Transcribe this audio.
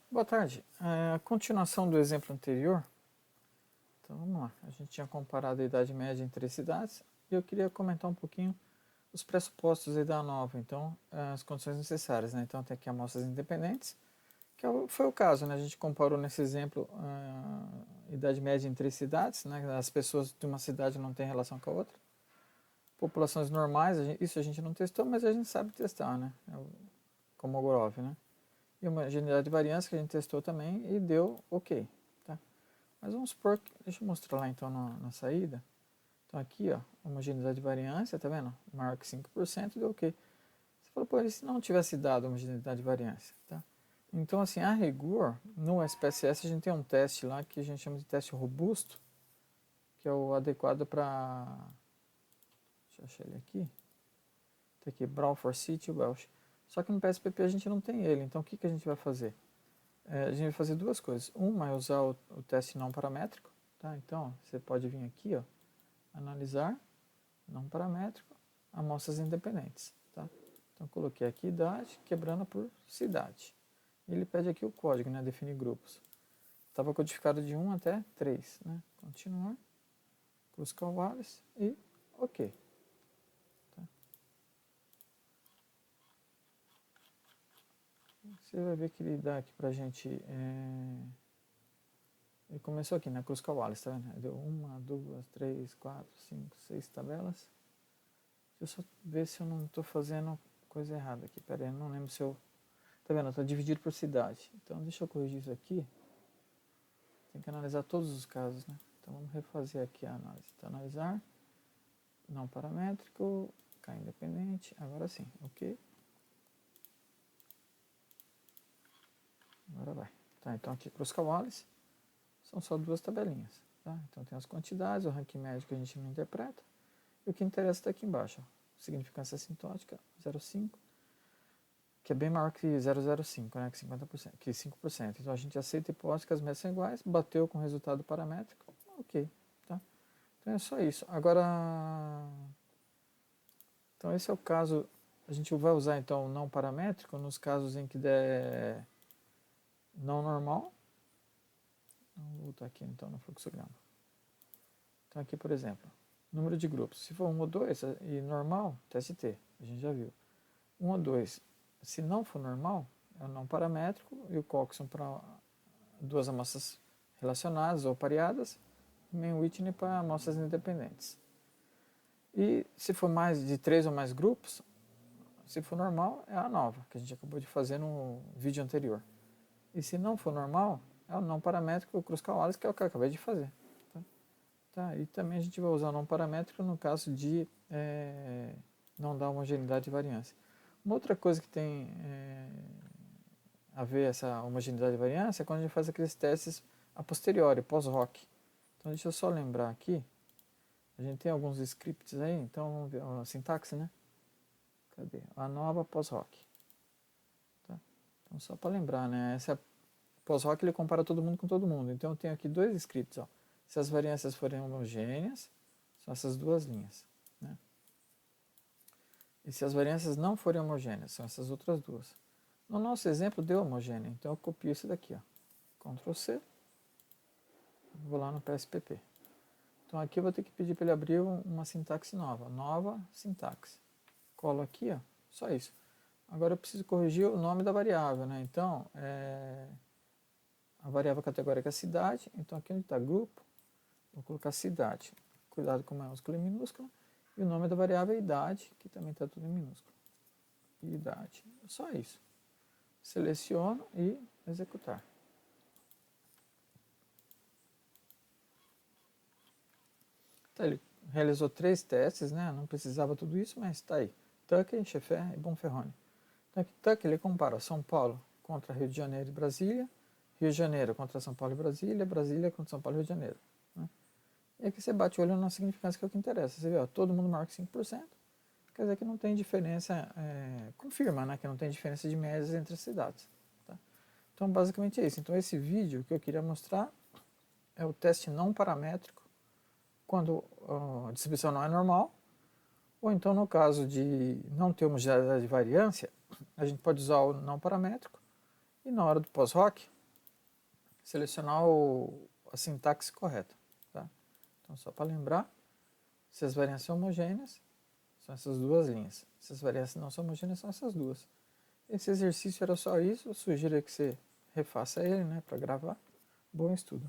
Boa tarde. A continuação do exemplo anterior. Então vamos lá. A gente tinha comparado a idade média em três cidades e eu queria comentar um pouquinho os pressupostos aí da ANOVA. Então, as condições necessárias, né? Então tem aqui amostras independentes, que foi o caso, né? A gente comparou nesse exemplo a idade média em três cidades, né? As pessoas de uma cidade não têm relação com a outra. Populações normais, isso a gente não testou, mas a gente sabe testar, né? Como o Grove, né? E uma homogeneidade de variância que a gente testou também e deu ok. Tá? Mas vamos supor que, deixa eu mostrar lá então na saída. Então aqui, ó, homogeneidade de variância, tá vendo? Maior que 5% deu ok. Você falou, pô, e se não tivesse dado homogeneidade de variância? Tá? Então, assim, a rigor, no SPSS a gente tem um teste lá que a gente chama de teste robusto, que é o adequado para... Deixa eu achar ele aqui. Tá aqui, Balfour City e Welsh. Só que no PSPP a gente não tem ele, então o que, que a gente vai fazer? A gente vai fazer duas coisas. Uma é usar o teste não paramétrico. Tá? Então, você pode vir aqui, ó, analisar, não paramétrico, amostras independentes. Tá? Então, coloquei aqui idade, quebrando por cidade. Ele pede aqui o código, né, definir grupos. Estava codificado de 1 até 3. Né? Continuar, cruz Calvares e OK. Tá? Você vai ver que ele dá aqui pra gente... Ele começou aqui na Cruz Calvares, tá vendo? Deu 1, 2, 3, 4, 5, 6 tabelas. Deixa eu só ver se eu não estou fazendo coisa errada aqui. Pera aí, eu não lembro se eu... Tá vendo? Está dividido por cidade. Então deixa eu corrigir isso aqui. Tem que analisar todos os casos, né? Então vamos refazer aqui a análise. Então, analisar, não paramétrico, K independente. Agora sim, ok. Agora vai. Tá, então aqui Cruz Calvares. São só duas tabelinhas. Tá? Então tem as quantidades, o ranking médio que a gente não interpreta. E o que interessa está aqui embaixo. Ó. Significância assintótica, 0,5, que é bem maior que 0,05, né? Que 50%, que 5%. Então a gente aceita a hipótese que as médias são iguais, bateu com o resultado paramétrico, ok. Tá? Então é só isso. Agora, então esse é o caso, a gente vai usar então o não paramétrico nos casos em que der não normal. Vamos voltar aqui então no fluxograma. Então aqui, por exemplo, número de grupos. Se for 1 ou 2 e normal, teste T, a gente já viu. 1 ou 2, se não for normal, é o não paramétrico e o coxon para duas amostras relacionadas ou pareadas, e main Whitney para amostras independentes. E se for mais de 3 ou mais grupos, se for normal, é a nova, que a gente acabou de fazer no vídeo anterior. E se não for normal, é o não paramétrico, o Cruz Calvares, que é o que eu acabei de fazer. Tá, e também a gente vai usar o não paramétrico no caso de não dar homogeneidade de variância. Uma outra coisa que tem a ver essa homogeneidade de variância é quando a gente faz aqueles testes a posteriori, pós-hoc. Então deixa eu só lembrar aqui, a gente tem alguns scripts aí, então vamos ver a sintaxe, né? Cadê? A nova pós-hoc. Tá? Então só para lembrar, né? Essa pós-hoc ele compara todo mundo com todo mundo. Então eu tenho aqui dois scripts, ó. Se as variâncias forem homogêneas, são essas duas linhas. Né? E se as variâncias não forem homogêneas, são essas outras duas. No nosso exemplo deu homogêneo, então eu copio isso daqui. Ó. Ctrl C, vou lá no PSPP. Então aqui eu vou ter que pedir para ele abrir uma sintaxe nova. Nova sintaxe. Colo aqui, ó, só isso. Agora eu preciso corrigir o nome da variável. Né? Então, a variável categórica é cidade. Então aqui onde está grupo, vou colocar cidade. Cuidado com maiúsculo e minúsculo. E o nome da variável é idade, que também está tudo em minúsculo. Idade. Só isso. Seleciono e executar. Então, ele realizou 3 testes, né? Não precisava tudo isso, mas está aí. Tucker, Chefé e Bonferroni. Então, aqui, Tucker ele compara São Paulo contra Rio de Janeiro e Brasília, Rio de Janeiro contra São Paulo e Brasília, Brasília contra São Paulo e Rio de Janeiro. Né? E aqui você bate o olho na significância, que é o que interessa. Você vê, ó, todo mundo maior que 5%, quer dizer que não tem diferença, confirma, né, que não tem diferença de médias entre as cidades. Tá? Então, basicamente é isso. Então, esse vídeo que eu queria mostrar é o teste não paramétrico, quando a distribuição não é normal, ou então no caso de não ter homogeneidade de variância, a gente pode usar o não paramétrico, e na hora do pós-hoc, selecionar a sintaxe correta. Tá? Então, só para lembrar, se as variâncias são homogêneas, são essas duas linhas. Se as variâncias não são homogêneas, são essas duas. Esse exercício era só isso, eu sugiro que você refaça ele, né, para gravar. Bom estudo!